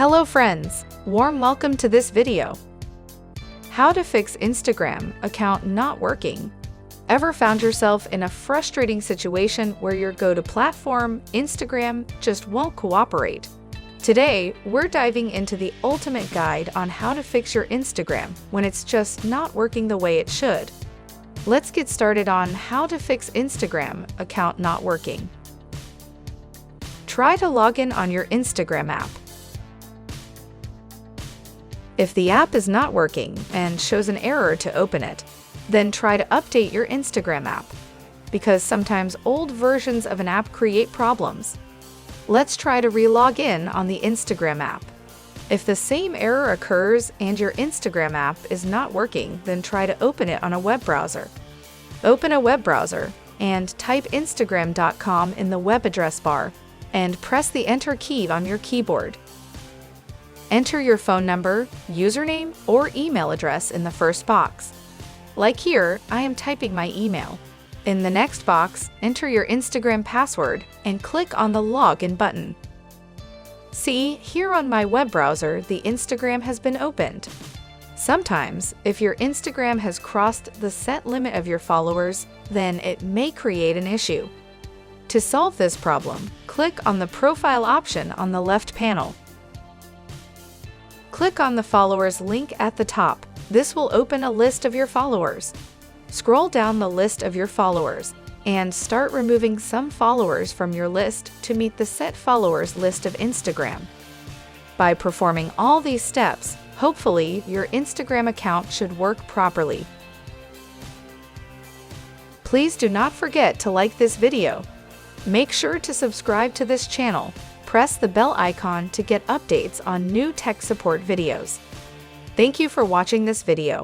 Hello friends, warm welcome to this video. How to fix Instagram account not working. Ever found yourself in a frustrating situation where your go-to platform, Instagram, just won't cooperate? Today, we're diving into the ultimate guide on how to fix your Instagram when it's just not working the way it should. Let's get started on how to fix Instagram account not working. Try to log in on your Instagram app. If the app is not working and shows an error to open it, then try to update your Instagram app, because sometimes old versions of an app create problems. Let's try to re-log in on the Instagram app. If the same error occurs and your Instagram app is not working, then try to open it on a web browser. Open a web browser and type instagram.com in the web address bar and press the Enter key on your keyboard. Enter your phone number, username, or email address in the first box. Like here, I am typing my email. In the next box, enter your Instagram password and click on the Login button. See, here on my web browser, the Instagram has been opened. Sometimes, if your Instagram has crossed the set limit of your followers, then it may create an issue. To solve this problem, click on the Profile option on the left panel. Click on the followers link at the top. This will open a list of your followers. Scroll down the list of your followers and start removing some followers from your list to meet the set followers list of Instagram. By performing all these steps, hopefully your Instagram account should work properly. Please do not forget to like this video. Make sure to subscribe to this channel. Press the bell icon to get updates on new tech support videos. Thank you for watching this video.